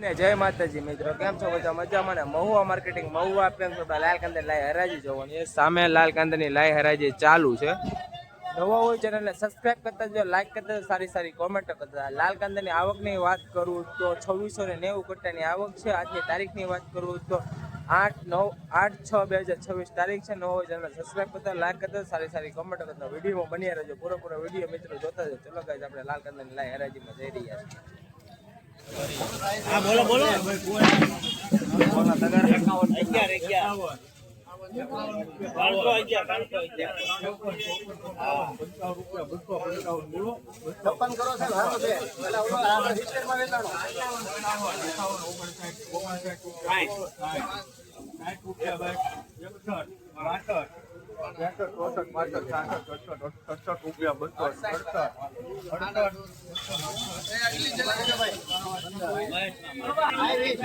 ને જય માતાજી મિત્રો, કેમ છો બધા મજામાં ને? મહુવા માર્કેટિંગ મહુવા પ્રેમ લાલ કાંદર લાઈ હરાજી જોવાની એ સામે લાલ કાંદરની લાઈ હરાજી ચાલુ છે. નવા હોય ચેનલને સબસ્ક્રાઇબ કરતા જો, લાઈક કરતા સારી સારી કોમેન્ટ કરતા. લાલ કાંદરની આવકની વાત કરું તો 2690 કટ્ટાની આવક છે. આજની તારીખની વાત કરું તો 8/6/2026 તારીખ છે. નવો હોય ચેનલ સબસ્ક્રાઇબ કરતા, લાઈક કરતા, સારી સારી કોમેન્ટ કરતા. વિડીયોમાં બન્યા રહેજો, પૂરો વિડીયો મિત્રો જોતા જજો. ચલો ગાઈસ, આપણે લાલ કાંદરની લાઈ હરાજીમાં જઈ રહ્યા છીએ. હા બોલો બોલો. બોલા તગાર 11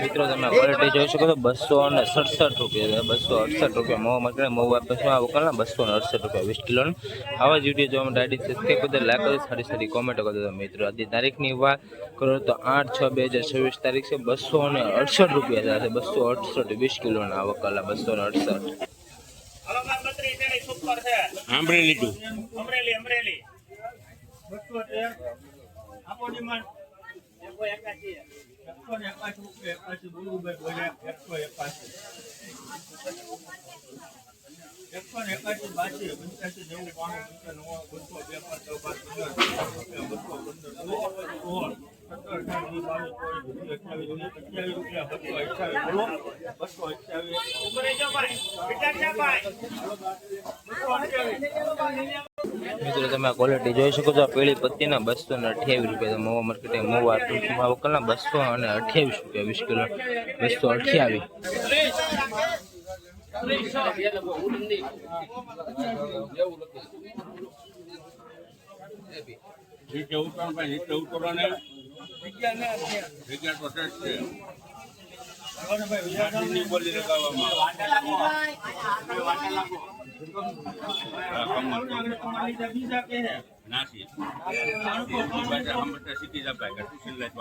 મિત્રો તમે ક્વોલિટી જોઈ શકો છો 267 રૂપિયા, 268 રૂપિયા મહુવા માર્કેટ મહુવા પેસમાં વકલના 268 રૂપિયા 20 કિલોની. આવા જ વિડીયો જોવા માટે આઈડી સબસ્ક્રાઇબ કરી લાઈક કરી સારી સારી કોમેન્ટ કરી દો. મિત્રો આજની તારીખની વાત કરો તો 8/6/2026 તારીખ છે. 268 રૂપિયા છે, 268 20 કિલોના વકલના 268. અમરેલી ટુ અમરેલી આપો ડિમાન્ડ 181 બોલુભાઈ મિત્રો તમે ક્વોલિટી જોઈ શકો છો. પેલી પત્તીના 228 રૂપિયા, મહુવા માર્કેટ મહુવા ટૂંકમાં વકલના 228 રૂપિયા 20 કિલો 228. નીચે ઉતરણ ભાઈ, નીચે ઉતરો ને જગ્યા તો સેટ છે. બોલી લગાવવામાં નાસી સીટી જપાય કે ટ્યુશન લાઈફ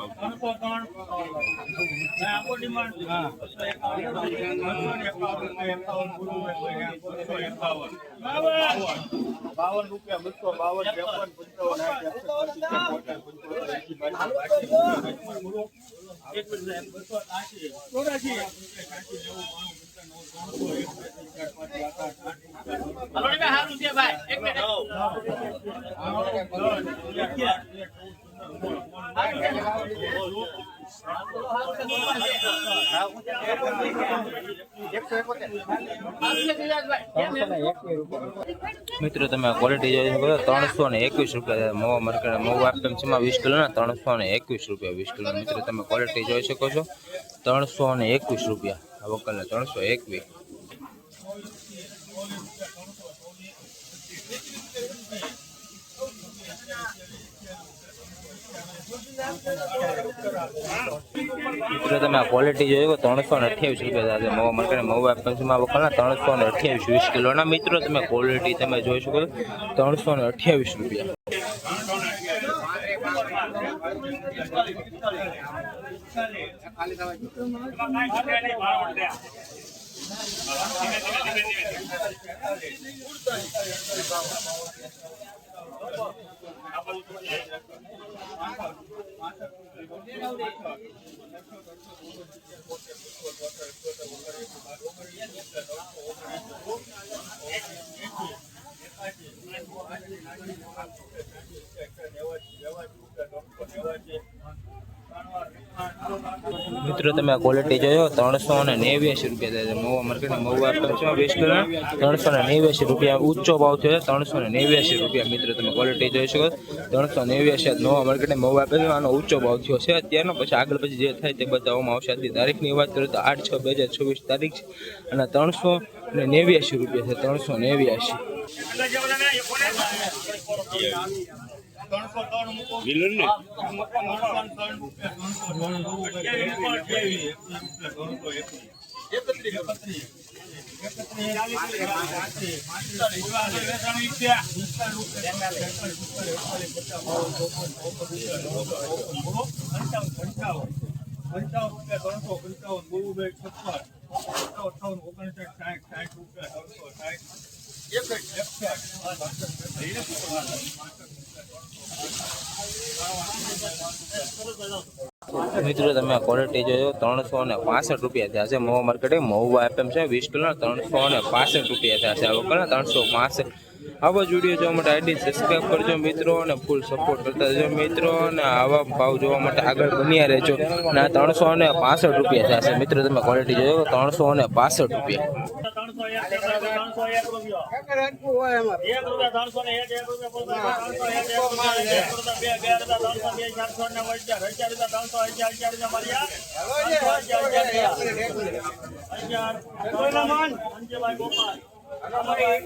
મિત્રો તમે ક્વોલિટી જોઈ શકો છો 321 રૂપિયા મહુવા માર્કેટ મહુવા પેમમાં 20 કિલોના 321 રૂપિયા 20 કિલો. મિત્રો તમે ક્વોલિટી જોઈ શકો છો 321 રૂપિયા આ વકલના 321. મિત્રો તમે ક્વોલિટી જોઈ 328 રૂપિયા છે મહુવા માર્કેટ મહુવા પેમમાં વકલના 328 20 કિલોના. મિત્રો તમે ક્વોલિટી તમે જોઈ શકો 328 રૂપિયા. મિત્રો તમે ક્વોલિટી જોયો 389 રૂપિયા છે મહુવા માર્કેટ મહુવા પેમમાં 20 કિલો 389 રૂપિયા ઊંચો ભાવ છે 389 રૂપિયા. મિત્રો તમે ક્વોલિટી જોઈ શકો 389 મહુવા માર્કેટ મહુવા પેમમાં આનો ઊંચો ભાવ થયો છે અત્યારનો. પછી આગળ પછી જે થાય તે બતાવવામાં આવશે. આજની તારીખની વાત કરું તો 8/6/2026 તારીખ છે અને 389 રૂપિયા છે 389. વિલન ને ₹55, 355, ગુરુભાઈ 56, 58, 59, 60, 60, મિત્રો તમે આ ક્વોલિટી જોયો 365 રૂપિયા થયા છે મહુવા માર્કેટિંગ મહુવા એફએમ છે 20 કિલો 365 રૂપિયા થયા છે આ વખતે 365 આવા જ વિડીયો જોવા માટે આઈડી સબસ્ક્રાઈબ કરજો મિત્રો અને ફૂલ સપોર્ટ કરતા રહેજો મિત્રો અને આવા ભાવ જોવા માટે આગળ બન્યા રહેજો અને 365 રૂપિયા થયા છે મિત્રો તમે ક્વોલિટી જોયો 365 રૂપિયા ₹365